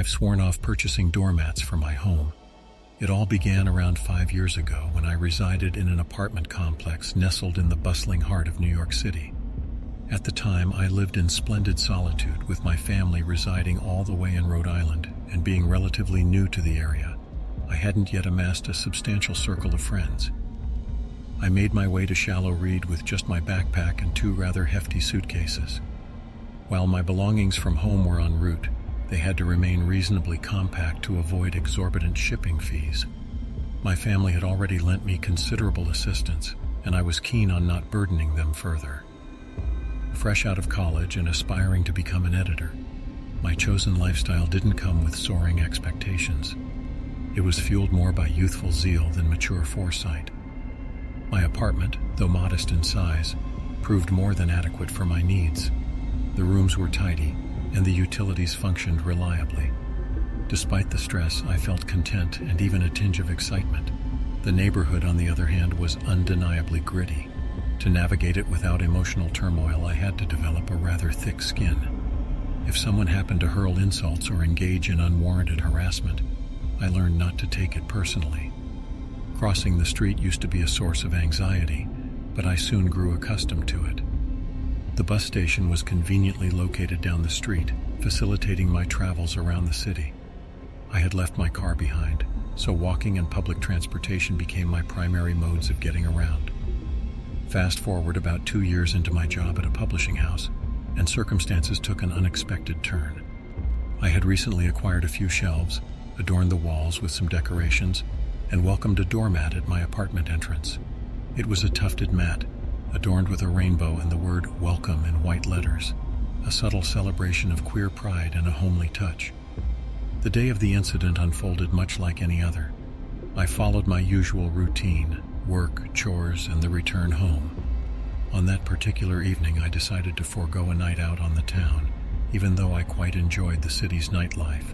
I've sworn off purchasing doormats for my home. It all began around 5 years ago when I resided in an apartment complex nestled in the bustling heart of New York City. At the time, I lived in splendid solitude, with my family residing all the way in Rhode Island, and being relatively new to the area, I hadn't yet amassed a substantial circle of friends. I made my way to Shallow Reed with just my backpack and 2 rather hefty suitcases. While my belongings from home were en route, they had to remain reasonably compact to avoid exorbitant shipping fees. My family had already lent me considerable assistance, and I was keen on not burdening them further. Fresh out of college and aspiring to become an editor, my chosen lifestyle didn't come with soaring expectations. It was fueled more by youthful zeal than mature foresight. My apartment, though modest in size, proved more than adequate for my needs. The rooms were tidy, and the utilities functioned reliably. Despite the stress, I felt content and even a tinge of excitement. The neighborhood, on the other hand, was undeniably gritty. To navigate it without emotional turmoil, I had to develop a rather thick skin. If someone happened to hurl insults or engage in unwarranted harassment, I learned not to take it personally. Crossing the street used to be a source of anxiety, but I soon grew accustomed to it. The bus station was conveniently located down the street, facilitating my travels around the city. I had left my car behind, so walking and public transportation became my primary modes of getting around. Fast forward about 2 years into my job at a publishing house, and circumstances took an unexpected turn. I had recently acquired a few shelves, adorned the walls with some decorations, and welcomed a doormat at my apartment entrance. It was a tufted mat, adorned with a rainbow and the word "Welcome" in white letters, a subtle celebration of queer pride and a homely touch. The day of the incident unfolded much like any other. I followed my usual routine: work, chores, and the return home. On that particular evening, I decided to forego a night out on the town, even though I quite enjoyed the city's nightlife.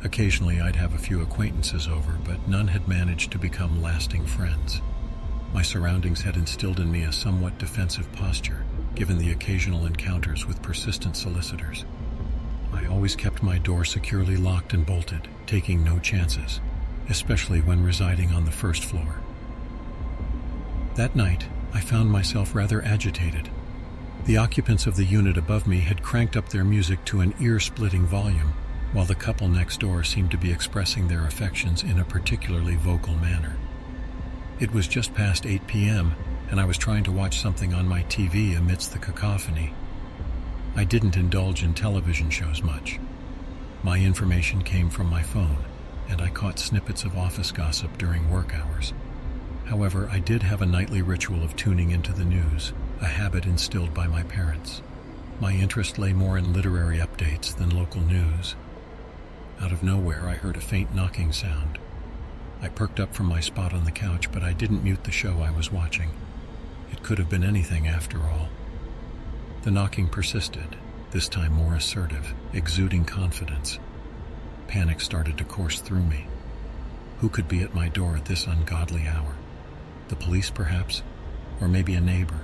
Occasionally, I'd have a few acquaintances over, but none had managed to become lasting friends. My surroundings had instilled in me a somewhat defensive posture, given the occasional encounters with persistent solicitors. I always kept my door securely locked and bolted, taking no chances, especially when residing on the first floor. That night, I found myself rather agitated. The occupants of the unit above me had cranked up their music to an ear-splitting volume, while the couple next door seemed to be expressing their affections in a particularly vocal manner. It was just past 8 p.m., and I was trying to watch something on my TV amidst the cacophony. I didn't indulge in television shows much. My information came from my phone, and I caught snippets of office gossip during work hours. However, I did have a nightly ritual of tuning into the news, a habit instilled by my parents. My interest lay more in literary updates than local news. Out of nowhere, I heard a faint knocking sound. I perked up from my spot on the couch, but I didn't mute the show I was watching. It could have been anything after all. The knocking persisted, this time more assertive, exuding confidence. Panic started to course through me. Who could be at my door at this ungodly hour? The police, perhaps? Or maybe a neighbor?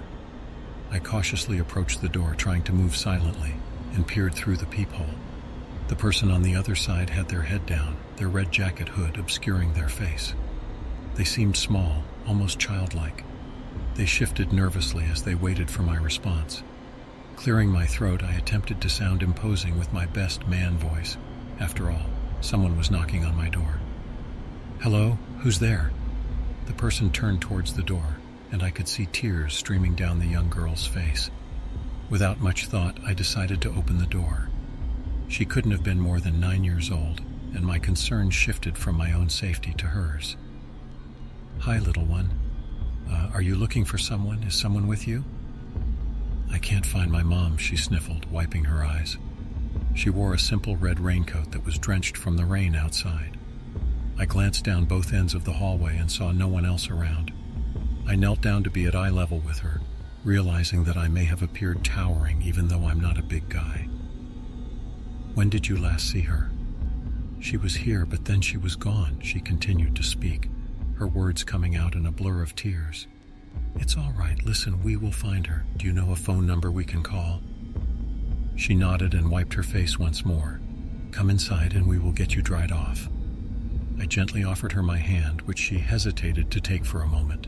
I cautiously approached the door, trying to move silently, and peered through the peephole. The person on the other side had their head down, their red jacket hood obscuring their face. They seemed small, almost childlike. They shifted nervously as they waited for my response. Clearing my throat, I attempted to sound imposing with my best man voice. After all, someone was knocking on my door. "Hello, who's there?" The person turned towards the door, and I could see tears streaming down the young girl's face. Without much thought, I decided to open the door. She couldn't have been more than 9 years old, and my concern shifted from my own safety to hers. "Hi, little one. Are you looking for someone? Is someone with you?" "I can't find my mom," she sniffled, wiping her eyes. She wore a simple red raincoat that was drenched from the rain outside. I glanced down both ends of the hallway and saw no one else around. I knelt down to be at eye level with her, realizing that I may have appeared towering even though I'm not a big guy. "When did you last see her?" "She was here, but then she was gone," she continued to speak, her words coming out in a blur of tears. "It's all right. Listen, we will find her. Do you know a phone number we can call?" She nodded and wiped her face once more, Come inside and we will get you dried off." I gently offered her my hand, which she hesitated to take for a moment.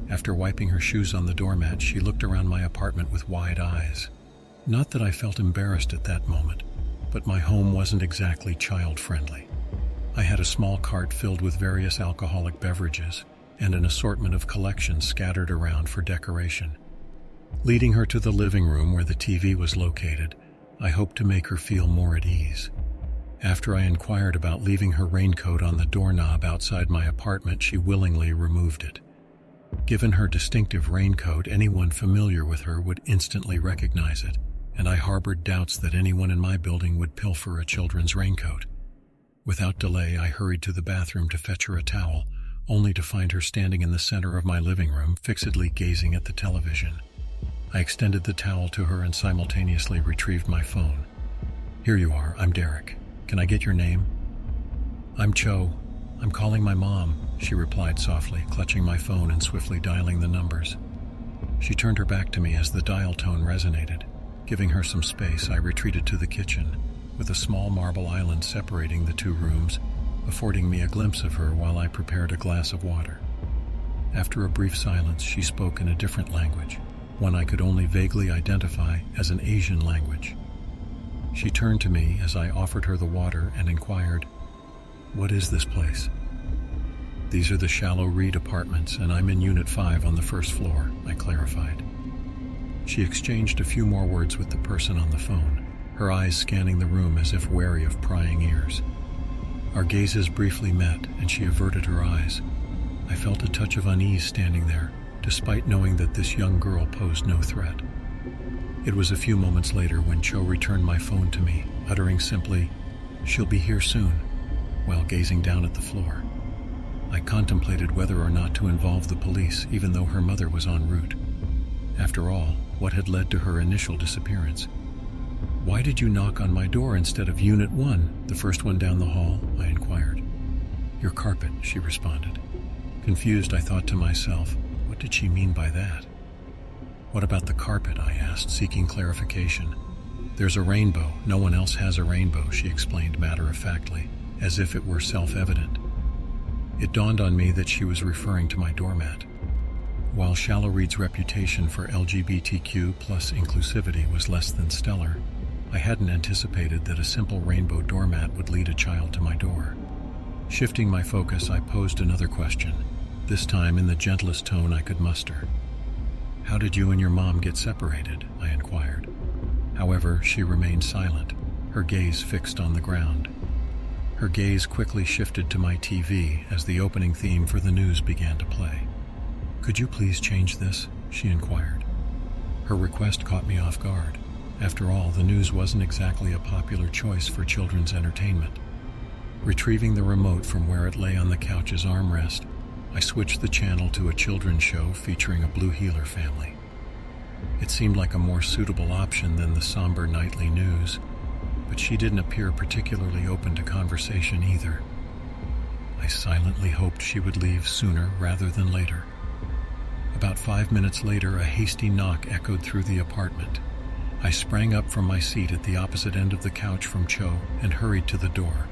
After wiping her shoes on the doormat, she looked around my apartment with wide eyes. Not that I felt embarrassed at that moment, but my home wasn't exactly child-friendly. I had a small cart filled with various alcoholic beverages and an assortment of collections scattered around for decoration. Leading her to the living room where the TV was located, I hoped to make her feel more at ease. After I inquired about leaving her raincoat on the doorknob outside my apartment, she willingly removed it. Given her distinctive raincoat, anyone familiar with her would instantly recognize it, and I harbored doubts that anyone in my building would pilfer a children's raincoat. Without delay, I hurried to the bathroom to fetch her a towel, only to find her standing in the center of my living room, fixedly gazing at the television. I extended the towel to her and simultaneously retrieved my phone. "Here you are, I'm Derek. Can I get your name?" "I'm Cho. I'm calling my mom," she replied softly, clutching my phone and swiftly dialing the numbers. She turned her back to me as the dial tone resonated. Giving her some space, I retreated to the kitchen, with a small marble island separating the two rooms, affording me a glimpse of her while I prepared a glass of water. After a brief silence, she spoke in a different language, one I could only vaguely identify as an Asian language. She turned to me as I offered her the water and inquired, "What is this place?" "These are the Shallow Reed apartments, and I'm in Unit 5 on the first floor," I clarified. She exchanged a few more words with the person on the phone, her eyes scanning the room as if wary of prying ears. Our gazes briefly met, and she averted her eyes. I felt a touch of unease standing there, despite knowing that this young girl posed no threat. It was a few moments later when Cho returned my phone to me, uttering simply, "She'll be here soon," while gazing down at the floor. I contemplated whether or not to involve the police, even though her mother was en route. After all, what had led to her initial disappearance? "Why did you knock on my door instead of Unit 1, the first one down the hall?" I inquired. "Your carpet," she responded. Confused, I thought to myself, what did she mean by that? "What about the carpet?" I asked, seeking clarification. "There's a rainbow. No one else has a rainbow," she explained matter-of-factly, as if it were self-evident. It dawned on me that she was referring to my doormat. While Shallow Reed's reputation for LGBTQ+ inclusivity was less than stellar, I hadn't anticipated that a simple rainbow doormat would lead a child to my door. Shifting my focus, I posed another question, this time in the gentlest tone I could muster. "How did you and your mom get separated?" I inquired. However, she remained silent, her gaze fixed on the ground. Her gaze quickly shifted to my TV as the opening theme for the news began to play. "Could you please change this?" she inquired. Her request caught me off guard. After all, the news wasn't exactly a popular choice for children's entertainment. Retrieving the remote from where it lay on the couch's armrest, I switched the channel to a children's show featuring a Blue Heeler family. It seemed like a more suitable option than the somber nightly news, but she didn't appear particularly open to conversation either. I silently hoped she would leave sooner rather than later. About 5 minutes later, a hasty knock echoed through the apartment. I sprang up from my seat at the opposite end of the couch from Cho and hurried to the door.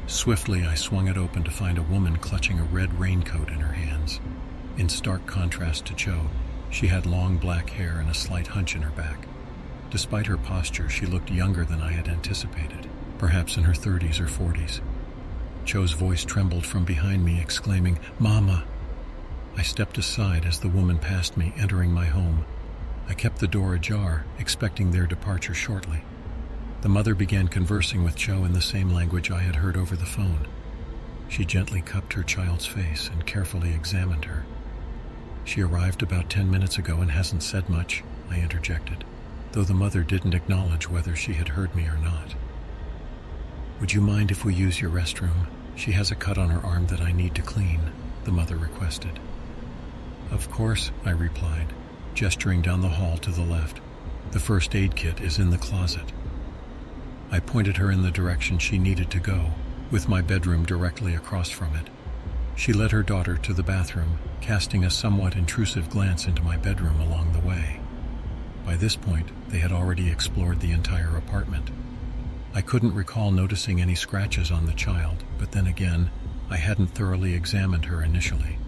Swiftly, I swung it open to find a woman clutching a red raincoat in her hands. In stark contrast to Cho, she had long black hair and a slight hunch in her back. Despite her posture, she looked younger than I had anticipated, perhaps in her 30s or 40s. Cho's voice trembled from behind me, exclaiming, "Mama!" I stepped aside as the woman passed me, entering my home. I kept the door ajar, expecting their departure shortly. The mother began conversing with Cho in the same language I had heard over the phone. She gently cupped her child's face and carefully examined her. "She arrived about 10 minutes ago and hasn't said much," I interjected, though the mother didn't acknowledge whether she had heard me or not. "Would you mind if we use your restroom? She has a cut on her arm that I need to clean," the mother requested. "Of course," I replied, gesturing down the hall to the left. "The first aid kit is in the closet." I pointed her in the direction she needed to go, with my bedroom directly across from it. She led her daughter to the bathroom, casting a somewhat intrusive glance into my bedroom along the way. By this point, they had already explored the entire apartment. I couldn't recall noticing any scratches on the child, but then again, I hadn't thoroughly examined her initially.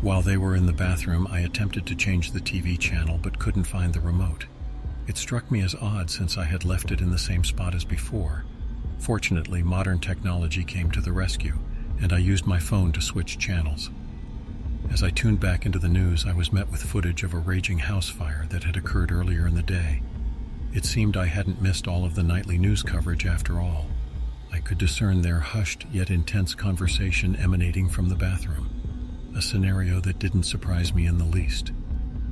While they were in the bathroom, I attempted to change the TV channel but couldn't find the remote. It struck me as odd since I had left it in the same spot as before. Fortunately, modern technology came to the rescue, and I used my phone to switch channels. As I tuned back into the news, I was met with footage of a raging house fire that had occurred earlier in the day. It seemed I hadn't missed all of the nightly news coverage after all. I could discern their hushed yet intense conversation emanating from the bathroom, a scenario that didn't surprise me in the least.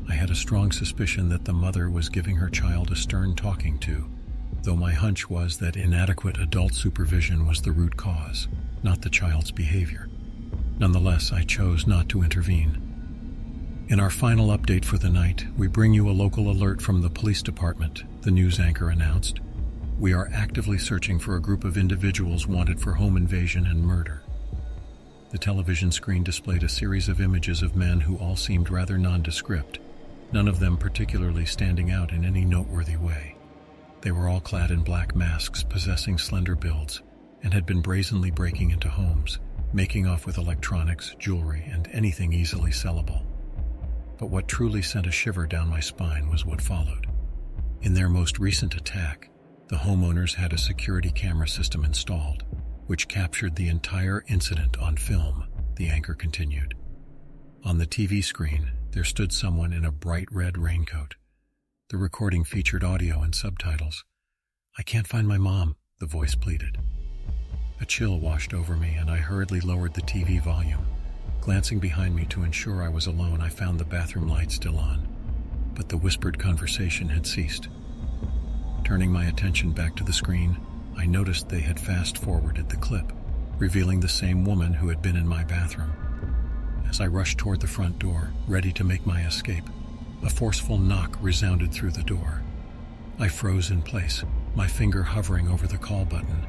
I had a strong suspicion that the mother was giving her child a stern talking to, though my hunch was that inadequate adult supervision was the root cause, not the child's behavior. Nonetheless, I chose not to intervene. In our final update for the night, we bring you a local alert from the police department, the news anchor announced. We are actively searching for a group of individuals wanted for home invasion and murder. The television screen displayed a series of images of men who all seemed rather nondescript, none of them particularly standing out in any noteworthy way. They were all clad in black masks, possessing slender builds, and had been brazenly breaking into homes, making off with electronics, jewelry, and anything easily sellable. But what truly sent a shiver down my spine was what followed. In their most recent attack, the homeowners had a security camera system installed, which captured the entire incident on film, the anchor continued. On the TV screen, there stood someone in a bright red raincoat. The recording featured audio and subtitles. "I can't find my mom," the voice pleaded. A chill washed over me, and I hurriedly lowered the TV volume. Glancing behind me to ensure I was alone, I found the bathroom light still on, but the whispered conversation had ceased. Turning my attention back to the screen, I noticed they had fast-forwarded the clip, revealing the same woman who had been in my bathroom. As I rushed toward the front door, ready to make my escape, a forceful knock resounded through the door. I froze in place, my finger hovering over the call button.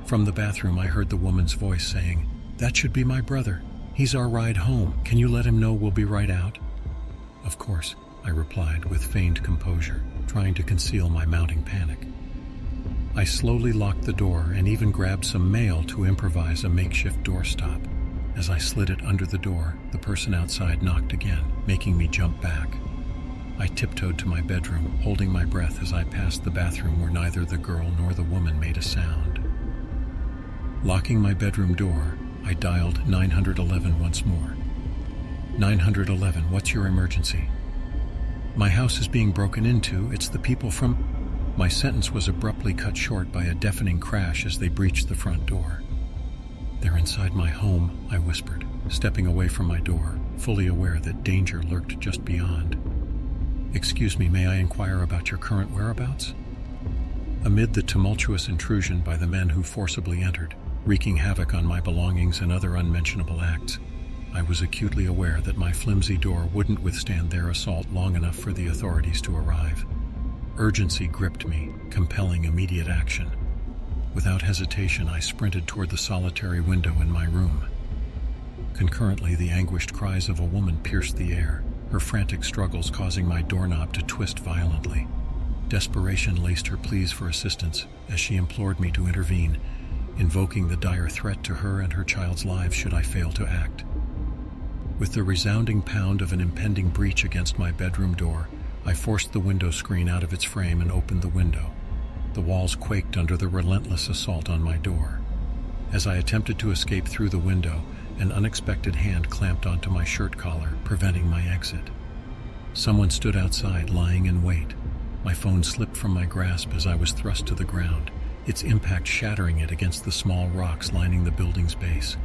From the bathroom, I heard the woman's voice saying, "That should be my brother. He's our ride home. Can you let him know we'll be right out?" "Of course," I replied with feigned composure, trying to conceal my mounting panic. I slowly locked the door and even grabbed some mail to improvise a makeshift doorstop. As I slid it under the door, the person outside knocked again, making me jump back. I tiptoed to my bedroom, holding my breath as I passed the bathroom where neither the girl nor the woman made a sound. Locking my bedroom door, I dialed 911 once more. 911, what's your emergency? My house is being broken into. It's the people from... My sentence was abruptly cut short by a deafening crash as they breached the front door. "They're inside my home," I whispered, stepping away from my door, fully aware that danger lurked just beyond. "Excuse me, may I inquire about your current whereabouts?" Amid the tumultuous intrusion by the men who forcibly entered, wreaking havoc on my belongings and other unmentionable acts, I was acutely aware that my flimsy door wouldn't withstand their assault long enough for the authorities to arrive. Urgency gripped me, compelling immediate action. Without hesitation, I sprinted toward the solitary window in my room. Concurrently, the anguished cries of a woman pierced the air, her frantic struggles causing my doorknob to twist violently. Desperation laced her pleas for assistance as she implored me to intervene, invoking the dire threat to her and her child's lives should I fail to act. With the resounding pound of an impending breach against my bedroom door, I forced the window screen out of its frame and opened the window. The walls quaked under the relentless assault on my door. As I attempted to escape through the window, an unexpected hand clamped onto my shirt collar, preventing my exit. Someone stood outside, lying in wait. My phone slipped from my grasp as I was thrust to the ground, its impact shattering it against the small rocks lining the building's base.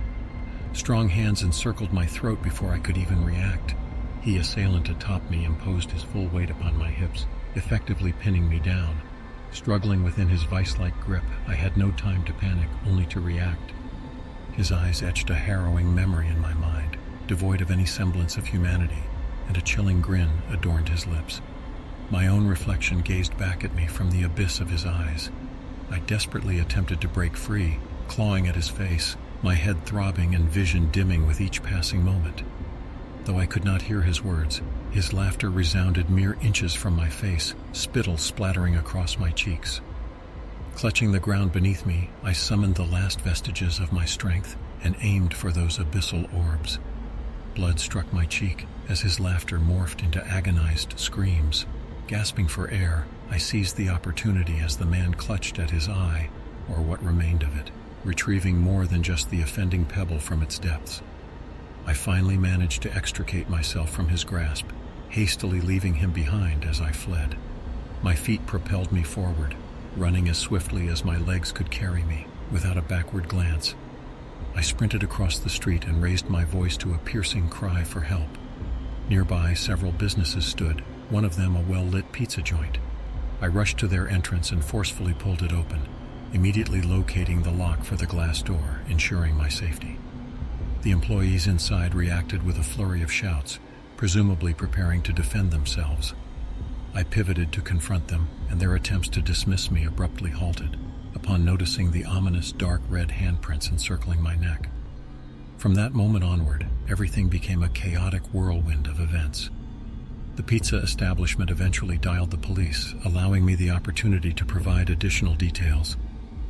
Strong hands encircled my throat before I could even react. The assailant atop me imposed his full weight upon my hips, effectively pinning me down. Struggling within his vice-like grip, I had no time to panic, only to react. His eyes etched a harrowing memory in my mind, devoid of any semblance of humanity, and a chilling grin adorned his lips. My own reflection gazed back at me from the abyss of his eyes. I desperately attempted to break free, clawing at his face, my head throbbing and vision dimming with each passing moment. Though I could not hear his words, his laughter resounded mere inches from my face, spittle splattering across my cheeks. Clutching the ground beneath me, I summoned the last vestiges of my strength and aimed for those abyssal orbs. Blood struck my cheek as his laughter morphed into agonized screams. Gasping for air, I seized the opportunity as the man clutched at his eye, or what remained of it, retrieving more than just the offending pebble from its depths. I finally managed to extricate myself from his grasp, hastily leaving him behind as I fled. My feet propelled me forward, running as swiftly as my legs could carry me, without a backward glance. I sprinted across the street and raised my voice to a piercing cry for help. Nearby, several businesses stood, one of them a well-lit pizza joint. I rushed to their entrance and forcefully pulled it open, immediately locating the lock for the glass door, ensuring my safety. The employees inside reacted with a flurry of shouts, presumably preparing to defend themselves. I pivoted to confront them, and their attempts to dismiss me abruptly halted, upon noticing the ominous dark red handprints encircling my neck. From that moment onward, everything became a chaotic whirlwind of events. The pizza establishment eventually dialed the police, allowing me the opportunity to provide additional details,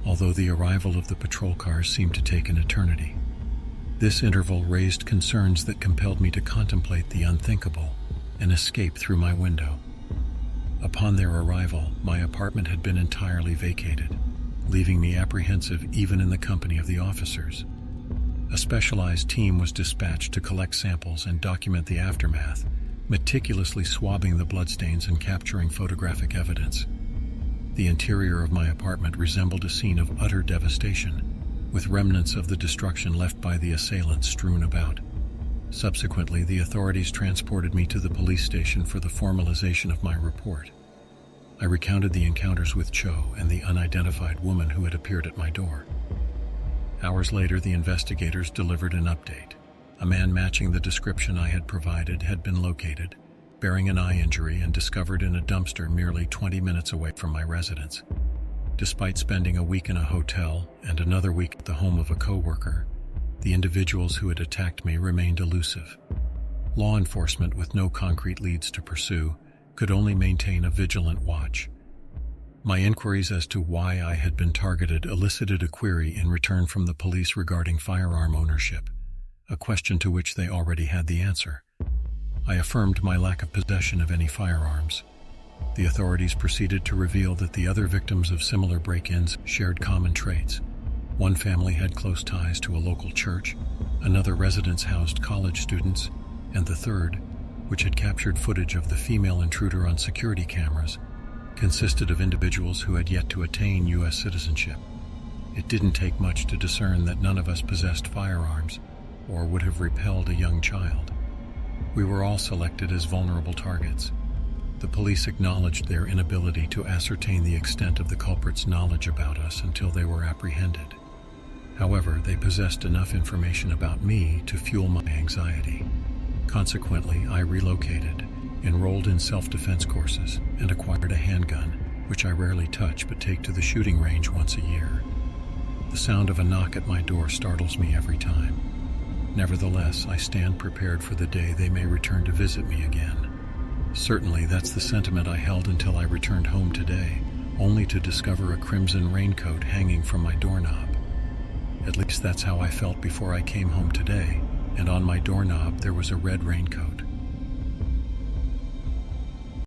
although the arrival of the patrol cars seemed to take an eternity. This interval raised concerns that compelled me to contemplate the unthinkable and escape through my window. Upon their arrival, my apartment had been entirely vacated, leaving me apprehensive even in the company of the officers. A specialized team was dispatched to collect samples and document the aftermath, meticulously swabbing the bloodstains and capturing photographic evidence. The interior of my apartment resembled a scene of utter devastation, with remnants of the destruction left by the assailants strewn about. Subsequently, the authorities transported me to the police station for the formalization of my report. I recounted the encounters with Cho and the unidentified woman who had appeared at my door. Hours later, the investigators delivered an update. A man matching the description I had provided had been located, bearing an eye injury and discovered in a dumpster merely 20 minutes away from my residence. Despite spending a week in a hotel and another week at the home of a coworker, the individuals who had attacked me remained elusive. Law enforcement, with no concrete leads to pursue, could only maintain a vigilant watch. My inquiries as to why I had been targeted elicited a query in return from the police regarding firearm ownership, a question to which they already had the answer. I affirmed my lack of possession of any firearms. The authorities proceeded to reveal that the other victims of similar break-ins shared common traits. One family had close ties to a local church, another residence housed college students, and the third, which had captured footage of the female intruder on security cameras, consisted of individuals who had yet to attain U.S. citizenship. It didn't take much to discern that none of us possessed firearms or would have repelled a young child. We were all selected as vulnerable targets. The police acknowledged their inability to ascertain the extent of the culprit's knowledge about us until they were apprehended. However, they possessed enough information about me to fuel my anxiety. Consequently, I relocated, enrolled in self-defense courses, and acquired a handgun, which I rarely touch but take to the shooting range once a year. The sound of a knock at my door startles me every time. Nevertheless, I stand prepared for the day they may return to visit me again. Certainly, that's the sentiment I held until I returned home today, only to discover a crimson raincoat hanging from my doorknob. At least that's how I felt before I came home today, and on my doorknob there was a red raincoat.